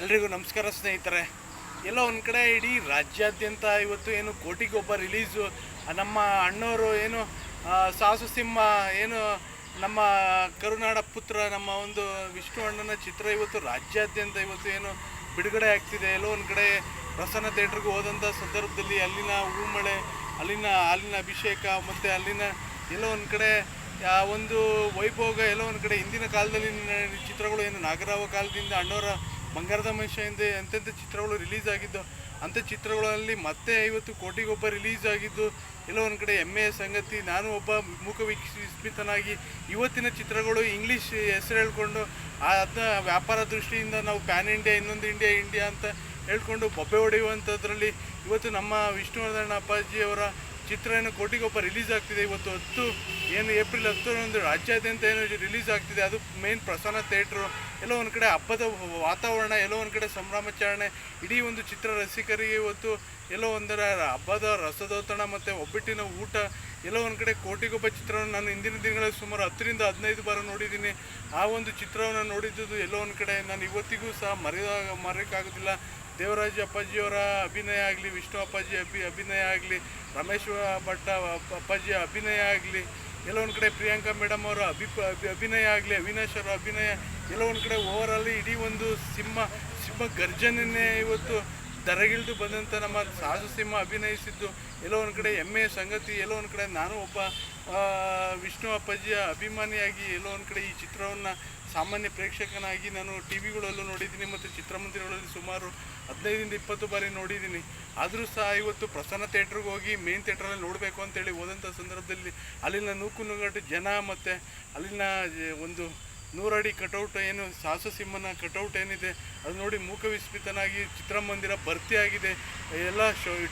ಎಲ್ರಿಗೂ ನಮಸ್ಕಾರ ಸ್ನೇಹಿತರೆ. ಎಲ್ಲೋ ಒಂದು ಕಡೆ ಇಡೀ ರಾಜ್ಯಾದ್ಯಂತ ಇವತ್ತು ಏನು ಕೋಟಿಗೊಬ್ಬ ರಿಲೀಸು, ನಮ್ಮ ಅಣ್ಣವರು ಏನು ಸಾಹಸ ಸಿಂಹ ಏನು ನಮ್ಮ ಕರುನಾಡ ಪುತ್ರ ನಮ್ಮ ಒಂದು ವಿಷ್ಣು ಅಣ್ಣನ ಚಿತ್ರ ಇವತ್ತು ರಾಜ್ಯಾದ್ಯಂತ ಇವತ್ತು ಏನು ಬಿಡುಗಡೆ ಆಗ್ತಿದೆ. ಎಲ್ಲೋ ಒಂದು ಕಡೆ ಪ್ರಸನ್ನ ಥಿಯೇಟ್ರಿಗೆ ಹೋದಂಥ ಸಂದರ್ಭದಲ್ಲಿ ಅಲ್ಲಿನ ಹೂಮಳೆ, ಅಲ್ಲಿನ ಅಭಿಷೇಕ ಮತ್ತು ಅಲ್ಲಿನ ಎಲ್ಲೋ ಒಂದು ಕಡೆ ಒಂದು ವೈಭೋಗ, ಎಲ್ಲೋ ಒಂದು ಕಡೆ ಹಿಂದಿನ ಕಾಲದಲ್ಲಿ ಚಿತ್ರಗಳು ಏನು ನಾಗರಾವ ಕಾಲದಿಂದ ಅಣ್ಣವರ ಬಂಗಾರದ ಮನುಷ್ಯದಿಂದ ಎಂತೆಂಥ ಚಿತ್ರಗಳು ರಿಲೀಸ್ ಆಗಿದ್ದು, ಅಂಥ ಚಿತ್ರಗಳಲ್ಲಿ ಮತ್ತೆ ಇವತ್ತು ಕೋಟಿಗೊಬ್ಬ ರಿಲೀಸ್ ಆಗಿದ್ದು ಎಲ್ಲೋ ಒಂದು ಕಡೆ ಹೆಮ್ಮೆಯ ಸಂಗತಿ. ನಾನು ಒಬ್ಬ ಮೂಕ ವಿಸ್ಮಿತನಾಗಿ ಇವತ್ತಿನ ಚಿತ್ರಗಳು ಇಂಗ್ಲೀಷ್ ಹೆಸರು ಹೇಳ್ಕೊಂಡು ಅದನ್ನ ವ್ಯಾಪಾರ ದೃಷ್ಟಿಯಿಂದ ನಾವು ಪ್ಯಾನ್ ಇಂಡಿಯಾ, ಇನ್ನೊಂದು ಇಂಡಿಯಾ ಅಂತ ಹೇಳ್ಕೊಂಡು ಬೊಬ್ಬೆ ಹೊಡೆಯುವಂಥದ್ರಲ್ಲಿ ಇವತ್ತು ನಮ್ಮ ವಿಷ್ಣುವರ್ಧನ್ ಅಪ್ಪಾಜಿಯವರ ಚಿತ್ರ ಏನು ಕೋಟಿಗೊಬ್ಬ ರಿಲೀಸ್ ಆಗ್ತಿದೆ. ಇವತ್ತು ಏಪ್ರಿಲ್ 10 ರಾಜ್ಯಾದ್ಯಂತ ಏನು ರಿಲೀಸ್ ಆಗ್ತಿದೆ. ಅದು ಮೇನ್ ಪ್ರಸನ್ನ ಥಿಯೇಟ್ರು. ಎಲ್ಲೋ ಒಂದು ಕಡೆ ಹಬ್ಬದ ವಾತಾವರಣ, ಎಲ್ಲೋ ಒಂದು ಕಡೆ ಸಂಭ್ರಮಾಚರಣೆ. ಇಡೀ ಒಂದು ಚಿತ್ರ ರಸಿಕರಿಗೆ ಇವತ್ತು ಎಲ್ಲೋ ಒಂದರ ಹಬ್ಬದ ರಸದೌತಣ ಮತ್ತು ಒಬ್ಬಟ್ಟಿನ ಊಟ. ಎಲ್ಲೋ ಒಂದು ಕಡೆ ಕೋಟಿಗೊಬ್ಬ ಚಿತ್ರವನ್ನು ನಾನು ಹಿಂದಿನ ದಿನಗಳಲ್ಲಿ ಸುಮಾರು 10ರಿಂದ 15 ಬಾರ ನೋಡಿದ್ದೀನಿ. ಆ ಒಂದು ಚಿತ್ರವನ್ನು ನೋಡಿದ್ದು ಎಲ್ಲೋ ಒಂದು ಕಡೆ ನಾನು ಇವತ್ತಿಗೂ ಸಹ ಮರೆಯೋಕ್ಕಾಗೋದಿಲ್ಲ. ದೇವರಾಜ ಅಪ್ಪಾಜಿಯವರ ಅಭಿನಯ ಆಗಲಿ, ವಿಷ್ಣು ಅಪ್ಪಾಜಿ ಅಭಿನಯ ಆಗಲಿ, ರಮೇಶ್ ಭಟ್ ಅಪ್ಪಾಜಿಯ ಅಭಿನಯ ಆಗಲಿ, ಎಲ್ಲೋ ಒಂದು ಕಡೆ ಪ್ರಿಯಾಂಕಾ ಮೇಡಮ್ ಅವರ ಅಭಿನಯ ಆಗಲಿ, ಅವಿನಾಶ್ ಅವರ ಅಭಿನಯ, ಎಲ್ಲೋ ಒಂದು ಕಡೆ ಓವರಲ್ಲಿ ಇಡೀ ಒಂದು ಸಿಂಹ ಗರ್ಜನೆಯೇ ಇವತ್ತು ದರಗಿಳಿದು ಬಂದಂಥ ನಮ್ಮ ಸಾಹಸ ಸಿಂಹ ಅಭಿನಯಿಸಿದ್ದು ಎಲ್ಲೋ ಒಂದು ಕಡೆ ಹೆಮ್ಮೆಯ ಸಂಗತಿ. ಎಲ್ಲೋ ಒಂದು ಕಡೆ ನಾನು ಒಬ್ಬ ವಿಷ್ಣು ಅಪ್ಪಾಜಿಯ ಅಭಿಮಾನಿಯಾಗಿ ಎಲ್ಲೋ ಒಂದು ಕಡೆ ಈ ಚಿತ್ರವನ್ನು ಸಾಮಾನ್ಯ ಪ್ರೇಕ್ಷಕನಾಗಿ ನಾನು ಟಿ ವಿಗಳಲ್ಲೂ ನೋಡಿದ್ದೀನಿ ಮತ್ತು ಚಿತ್ರಮಂದಿರಗಳಲ್ಲಿ ಸುಮಾರು 15ರಿಂದ 20 ಬಾರಿ ನೋಡಿದ್ದೀನಿ. ಆದರೂ ಸಹ ಇವತ್ತು ಪ್ರಸನ್ನ ಥಿಯೇಟ್ರಿಗೆ ಹೋಗಿ ಮೇನ್ ಥಿಯೇಟ್ರಲ್ಲಿ ನೋಡಬೇಕು ಅಂತೇಳಿ ಹೋದಂಥ ಸಂದರ್ಭದಲ್ಲಿ ಅಲ್ಲಿನ ನೂಕುನುಗ್ಗಟ್ಟು ಜನ ಮತ್ತು ಅಲ್ಲಿನ ಒಂದು 100 ಅಡಿ ಕಟೌಟ್ ಏನು ಸಾಹಸ ಸಿಂಹನ ಕಟೌಟ್ ಏನಿದೆ ಅದು ನೋಡಿ ಮೂಕ ವಿಸ್ಮಿತನಾಗಿ ಚಿತ್ರಮಂದಿರ ಭರ್ತಿಯಾಗಿದೆ. ಎಲ್ಲ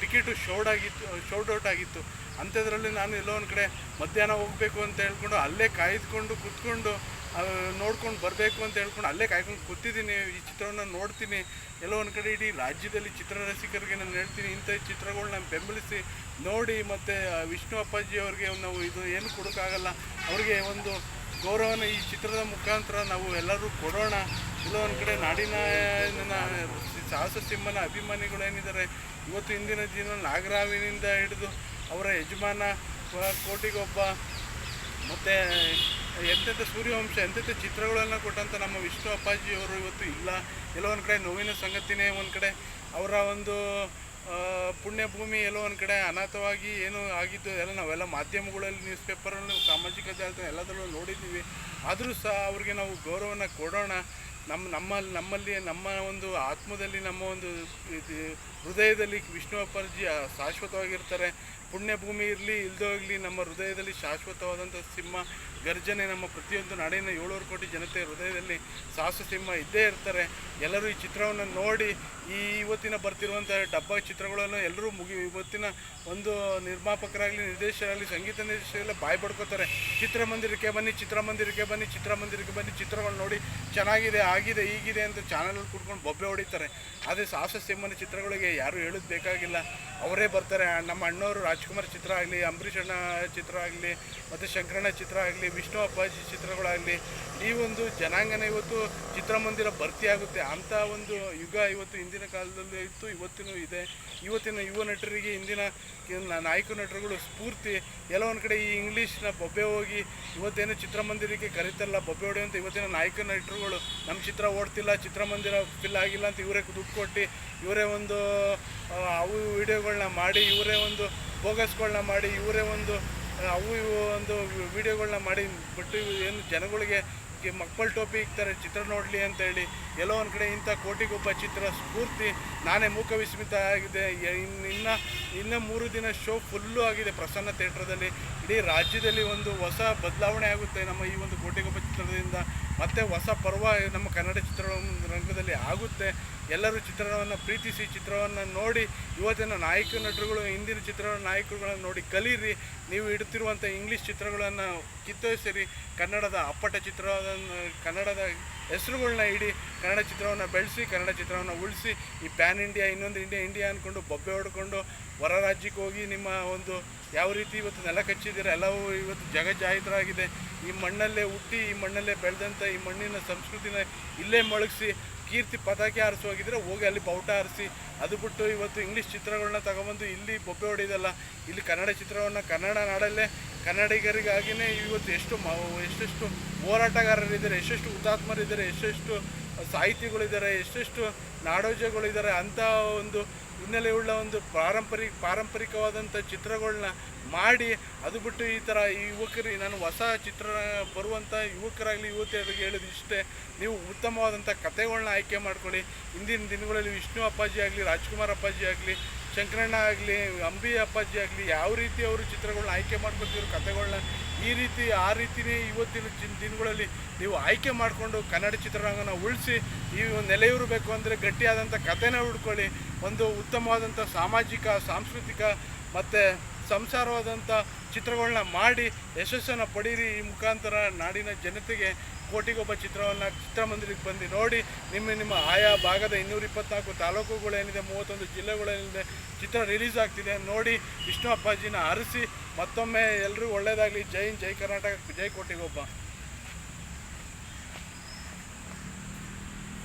ಟಿಕೆಟು ಶೋಲ್ಡ್ ಔಟ್ ಆಗಿತ್ತು. ಅಂಥದ್ರಲ್ಲಿ ನಾನು ಎಲ್ಲೋ ಒಂದು ಕಡೆ ಮಧ್ಯಾಹ್ನ ಹೋಗಬೇಕು ಅಂತ ಹೇಳ್ಕೊಂಡು ಅಲ್ಲೇ ಕಾಯ್ದುಕೊಂಡು ಕೂತ್ಕೊಂಡು ನೋಡ್ಕೊಂಡು ಬರಬೇಕು ಅಂತ ಹೇಳ್ಕೊಂಡು ಅಲ್ಲೇ ಕಾಯ್ಕೊಂಡು ಕೂತಿದ್ದೀನಿ. ಈ ಚಿತ್ರವನ್ನು ನೋಡ್ತೀನಿ. ಎಲ್ಲೋ ಒಂದು ಕಡೆ ಇಡೀ ರಾಜ್ಯದಲ್ಲಿ ಚಿತ್ರರಸಿಕರಿಗೆ ನಾನು ಹೇಳ್ತೀನಿ, ಇಂಥ ಚಿತ್ರಗಳನ್ನ ಬೆಂಬಲಿಸಿ ನೋಡಿ. ಮತ್ತು ವಿಷ್ಣು ಅಪ್ಪಾಜಿಯವ್ರಿಗೆ ನಾವು ಇದು ಏನು ಕೊಡೋಕ್ಕಾಗಲ್ಲ, ಅವ್ರಿಗೆ ಒಂದು ಗೌರವನ ಈ ಚಿತ್ರದ ಮುಖಾಂತರ ನಾವು ಎಲ್ಲರೂ ಕೊಡೋಣ. ಎಲ್ಲೋ ಒಂದು ಕಡೆ ನಾಡಿನ ಸಾಹಸ ಸಿಂಹನ ಅಭಿಮಾನಿಗಳೇನಿದ್ದಾರೆ ಇವತ್ತು ಇಂದಿನ ದಿನ ನಾಗರಾವಿನಿಂದ ಹಿಡಿದು ಅವರ ಯಜಮಾನ ಕೋಟಿಗೊಬ್ಬ ಮತ್ತು ಎಂತೆಂಥ ಸೂರ್ಯವಂಶ ಎಂತೆಂಥ ಚಿತ್ರಗಳನ್ನು ಕೊಟ್ಟಂಥ ನಮ್ಮ ವಿಷ್ಣು ಅಪ್ಪಾಜಿಯವರು ಇವತ್ತು ಇಲ್ಲ. ಎಲ್ಲೋ ಒಂದು ಕಡೆ ನೋವಿನ ಸಂಗತಿನೇ. ಒಂದು ಕಡೆ ಅವರ ಒಂದು ಪುಣ್ಯಭೂಮಿ ಎಲ್ಲೋ ಒಂದು ಕಡೆ ಅನಾಥವಾಗಿ ಏನು ಆಗಿದ್ದು ಎಲ್ಲ ನಾವೆಲ್ಲ ಮಾಧ್ಯಮಗಳಲ್ಲಿ, ನ್ಯೂಸ್ ಪೇಪರಲ್ಲಿ, ಸಾಮಾಜಿಕ ಜಾಲತಾಣ ಎಲ್ಲದರಲ್ಲೂ ನೋಡಿದ್ದೀವಿ. ಆದರೂ ಸಹ ಅವ್ರಿಗೆ ನಾವು ಗೌರವನ ಕೊಡೋಣ. ನಮ್ಮಲ್ಲಿ ನಮ್ಮ ಒಂದು ಆತ್ಮದಲ್ಲಿ, ನಮ್ಮ ಒಂದು ಹೃದಯದಲ್ಲಿ ವಿಷ್ಣು ಅಪ್ಪಾಜಿ ಶಾಶ್ವತವಾಗಿರ್ತಾರೆ. ಪುಣ್ಯಭೂಮಿ ಇರಲಿ ಇಲ್ಲದೇ ಹೋಗಲಿ, ನಮ್ಮ ಹೃದಯದಲ್ಲಿ ಶಾಶ್ವತವಾದಂಥ ಸಿಂಹ ಗರ್ಜನೆ ನಮ್ಮ ಪ್ರತಿಯೊಂದು ನಾಡಿನ 700 ಕೋಟಿ ಜನತೆ ಹೃದಯದಲ್ಲಿ ಸಾಹಸ ಸಿಂಹ ಇದ್ದೇ ಇರ್ತಾರೆ. ಎಲ್ಲರೂ ಈ ಚಿತ್ರವನ್ನು ನೋಡಿ ಇವತ್ತಿನ ಬರ್ತಿರುವಂಥ ಡಬ್ಬ ಚಿತ್ರಗಳನ್ನು ಎಲ್ಲರೂ ಇವತ್ತಿನ ಒಂದು ನಿರ್ಮಾಪಕರಾಗಲಿ, ನಿರ್ದೇಶಕರಾಗಲಿ, ಸಂಗೀತ ನಿರ್ದೇಶಕರೆಲ್ಲ ಬಾಯಿ ಬಡ್ಕೋತಾರೆ. ಚಿತ್ರಮಂದಿರಕ್ಕೆ ಬನ್ನಿ, ಚಿತ್ರಗಳು ನೋಡಿ ಚೆನ್ನಾಗಿದೆ, ಆಗಿದೆ, ಹೀಗಿದೆ ಅಂತ ಚಾನಲಲ್ಲಿ ಕೂತ್ಕೊಂಡು ಬೊಬ್ಬೆ ಹೊಡಿತಾರೆ. ಆದರೆ ಸಾಹಸ ಸಿಂಹನ ಚಿತ್ರಗಳಿಗೆ ಯಾರು ಹೇಳೋದು ಬೇಕಾಗಿಲ್ಲ, ಅವರೇ ಬರ್ತಾರೆ. ನಮ್ಮ ಅಣ್ಣವರು ರಾಜ್ಕುಮಾರ್ ಚಿತ್ರ ಆಗಲಿ, ಅಂಬರೀಷ್ ಅಣ್ಣ ಚಿತ್ರ ಆಗಲಿ, ಮತ್ತು ಶಂಕರಣ್ಣ ಚಿತ್ರ ಆಗಲಿ, ವಿಷ್ಣು ಅಪ್ಪಾಜಿ ಚಿತ್ರಗಳಾಗಲಿ, ಈ ಒಂದು ಜನಾಂಗನ ಇವತ್ತು ಚಿತ್ರಮಂದಿರ ಭರ್ತಿಯಾಗುತ್ತೆ. ಅಂಥ ಒಂದು ಯುಗ ಇವತ್ತು ಹಿಂದಿನ ಕಾಲದಲ್ಲಿ ಇತ್ತು, ಇವತ್ತಿನೂ ಇದೆ. ಇವತ್ತಿನ ಯುವ ನಟರಿಗೆ ಇಂದಿನ ನಾಯಕ ನಟರುಗಳು ಸ್ಫೂರ್ತಿ. ಎಲ್ಲೋ ಒಂದು ಕಡೆ ಈ ಇಂಗ್ಲೀಷ್ನ ಬೊಬ್ಬೆ ಹೋಗಿ ಇವತ್ತೇನು ಚಿತ್ರಮಂದಿರಕ್ಕೆ ಕರೀತಾರಲ್ಲ ಬೊಬ್ಬೆ ಹೊಡೆಯುವಂಥ ಇವತ್ತಿನ ನಾಯಕ ನಟರುಗಳು ನಮ್ಮ ಚಿತ್ರ ಓಡ್ತಿಲ್ಲ, ಚಿತ್ರಮಂದಿರ ಫಿಲ್ ಆಗಿಲ್ಲ ಅಂತ ಇವರೇ ದುಡ್ಡು ಕೊಟ್ಟು ಇವರೇ ಒಂದು ಅವು ವಿಡಿಯೋಗಳನ್ನ ಮಾಡಿ, ಇವರೇ ಒಂದು ಬೋಗಸ್ಗಳನ್ನ ಮಾಡಿ, ಇವರೇ ಒಂದು ಅವು ಒಂದು ವಿಡಿಯೋಗಳನ್ನ ಮಾಡಿ ಬಿಟ್ಟು ಏನು ಜನಗಳಿಗೆ ಮಕ್ಕಳ ಟೋಪಿ ಇಕ್ತಾರೆ ಚಿತ್ರ ನೋಡಲಿ ಅಂತೇಳಿ. ಎಲ್ಲೋ ಒಂದು ಕಡೆ ಇಂಥ ಕೋಟಿಗೊಬ್ಬ ಚಿತ್ರ ಸ್ಫೂರ್ತಿ. ನಾನೇ ಮೂಕ ವಿಸ್ಮಿತ ಆಗಿದೆ. ಇನ್ನು 3 ದಿನ ಶೋ ಫುಲ್ಲು ಆಗಿದೆ ಪ್ರಸನ್ನ ಥಿಯೇಟ್ರದಲ್ಲಿ. ಇಡೀ ರಾಜ್ಯದಲ್ಲಿ ಒಂದು ಹೊಸ ಬದಲಾವಣೆ ಆಗುತ್ತೆ ನಮ್ಮ ಈ ಒಂದು ಕೋಟಿಗೊಬ್ಬ ಚಿತ್ರದಿಂದ. ಮತ್ತು ಹೊಸ ಪರ್ವ ನಮ್ಮ ಕನ್ನಡ ಚಿತ್ರರಂಗದಲ್ಲಿ ಆಗುತ್ತೆ. ಎಲ್ಲರೂ ಚಿತ್ರವನ್ನು ಪ್ರೀತಿಸಿ, ಚಿತ್ರವನ್ನು ನೋಡಿ, ಇವತ್ತಿನ ನಾಯಕ ನಟರುಗಳು ಹಿಂದಿನ ಚಿತ್ರ ನಾಯಕರುಗಳನ್ನು ನೋಡಿ ಕಲೀರಿ. ನೀವು ಇಡ್ತಿರುವಂಥ ಇಂಗ್ಲೀಷ್ ಚಿತ್ರಗಳನ್ನು ಕಿತ್ತೊಯ್ಸಿರಿ. ಕನ್ನಡದ ಅಪ್ಪಟ ಕನ್ನಡದ ಹೆಸರುಗಳನ್ನ ಇಡಿ. ಕನ್ನಡ ಚಿತ್ರವನ್ನು ಬೆಳೆಸಿ, ಕನ್ನಡ ಚಿತ್ರವನ್ನು ಉಳಿಸಿ. ಈ ಪ್ಯಾನ್ ಇಂಡಿಯಾ, ಇನ್ನೊಂದು ಇಂಡಿಯಾ ಅಂದ್ಕೊಂಡು ಬೊಬ್ಬೆ ಹೊಡ್ಕೊಂಡು ಹೊರ ರಾಜ್ಯಕ್ಕೆ ಹೋಗಿ ನಿಮ್ಮ ಒಂದು ಯಾವ ರೀತಿ ಇವತ್ತು ನೆಲ ಕಚ್ಚಿದ್ದೀರ ಎಲ್ಲವೂ ಇವತ್ತು ಜಗಜ್ಜಾಹಿತರಾಗಿದೆ. ಈ ಮಣ್ಣಲ್ಲೇ ಹುಟ್ಟಿ, ಈ ಮಣ್ಣಲ್ಲೇ ಬೆಳೆದಂಥ ಈ ಮಣ್ಣಿನ ಸಂಸ್ಕೃತಿನ ಇಲ್ಲೇ ಮೊಳಗಿಸಿ ಕೀರ್ತಿ ಪತಾಕೆ ಹಾರಿಸೋಗಿದ್ರೆ ಹೋಗಿ ಅಲ್ಲಿ ಬಾವುಟ ಹಾರಿಸಿ. ಅದು ಬಿಟ್ಟು ಇವತ್ತು ಇಂಗ್ಲೀಷ್ ಚಿತ್ರಗಳನ್ನ ತಗೊಬಂದು ಇಲ್ಲಿ ಬೊಬ್ಬೆ ಹೊಡೆಯೋದಲ್ಲ. ಇಲ್ಲಿ ಕನ್ನಡ ಚಿತ್ರವನ್ನು ಕನ್ನಡ ನಾಡಲ್ಲೇ ಕನ್ನಡಿಗರಿಗಾಗಿಯೇ ಇವತ್ತು ಎಷ್ಟೆಷ್ಟು ಹೋರಾಟಗಾರರಿದ್ದಾರೆ, ಎಷ್ಟೆಷ್ಟು ಹುತಾತ್ಮರಿದ್ದಾರೆ, ಎಷ್ಟೆಷ್ಟು ಸಾಹಿತಿಗಳಿದ್ದಾರೆ, ಎಷ್ಟೆಷ್ಟು ನಾಡೋಜಗಳಿದ್ದಾರೆ. ಅಂಥ ಒಂದು ಹಿನ್ನೆಲೆಯುಳ್ಳ ಒಂದು ಪಾರಂಪರಿಕವಾದಂಥ ಚಿತ್ರಗಳನ್ನ ಮಾಡಿ, ಅದು ಬಿಟ್ಟು ಈ ಥರ ಈ ಯುವಕರು, ನಾನು ಹೊಸ ಚಿತ್ರ ಬರುವಂಥ ಯುವಕರಾಗಲಿ ಯುವತಿಯರಿಗೆ ಹೇಳೋದು ಇಷ್ಟೇ, ನೀವು ಉತ್ತಮವಾದಂಥ ಕಥೆಗಳನ್ನ ಆಯ್ಕೆ ಮಾಡ್ಕೊಳ್ಳಿ. ಇಂದಿನ ದಿನಗಳಲ್ಲಿ ವಿಷ್ಣು ಅಪ್ಪಾಜಿ ಆಗಲಿ, ರಾಜ್ಕುಮಾರ್ ಅಪ್ಪಾಜಿ ಆಗಲಿ, ಶಂಕರಣ್ಣ ಆಗಲಿ, ಅಂಬಿ ಅಪ್ಪಾಜಿ ಆಗಲಿ, ಯಾವ ರೀತಿ ಅವರು ಚಿತ್ರಗಳನ್ನ ಆಯ್ಕೆ ಮಾಡ್ಕೊಳ್ತಿದ್ರು ಕಥೆಗಳನ್ನ, ಈ ರೀತಿ ಆ ರೀತಿಯೇ ಇವತ್ತಿನ ದಿನಗಳಲ್ಲಿ ನೀವು ಆಯ್ಕೆ ಮಾಡಿಕೊಂಡು ಕನ್ನಡ ಚಿತ್ರರಂಗನ ಉಳಿಸಿ. ಈ ನೆಲೆಯೂರು ಬೇಕು ಅಂದರೆ ಗಟ್ಟಿಯಾದಂಥ ಕಥೆನ ಹುಡ್ಕೊಳ್ಳಿ. ಒಂದು ಉತ್ತಮವಾದಂಥ ಸಾಮಾಜಿಕ, ಸಾಂಸ್ಕೃತಿಕ ಮತ್ತು ಸಂಸಾರವಾದಂಥ ಚಿತ್ರಗಳನ್ನ ಮಾಡಿ ಯಶಸ್ಸನ್ನು ಪಡೀರಿ. ಈ ಮುಖಾಂತರ ನಾಡಿನ ಜನತೆಗೆ ಕೋಟಿಗೊಬ್ಬ ಚಿತ್ರವನ್ನು ಚಿತ್ರಮಂದಿರಕ್ಕೆ ಬಂದು ನೋಡಿ. ನಿಮ್ಮ ಆಯಾ ಭಾಗದ 224 ತಾಲೂಕುಗಳೇನಿದೆ, 31 ಜಿಲ್ಲೆಗಳೇನಿದೆ ಚಿತ್ರ ರಿಲೀಸ್ ಆಗ್ತಿದೆ. ನೋಡಿ ವಿಷ್ಣು ಅಪ್ಪಾಜಿನ ಹರಿಸಿ. ಮತ್ತೊಮ್ಮೆ ಎಲ್ಲರೂ ಒಳ್ಳೆಯದಾಗಲಿ. ಜೈ ಹಿಂದ್, ಜೈ ಕರ್ನಾಟಕ, ಜೈ ಕೋಟಿಗೊಬ್ಬ.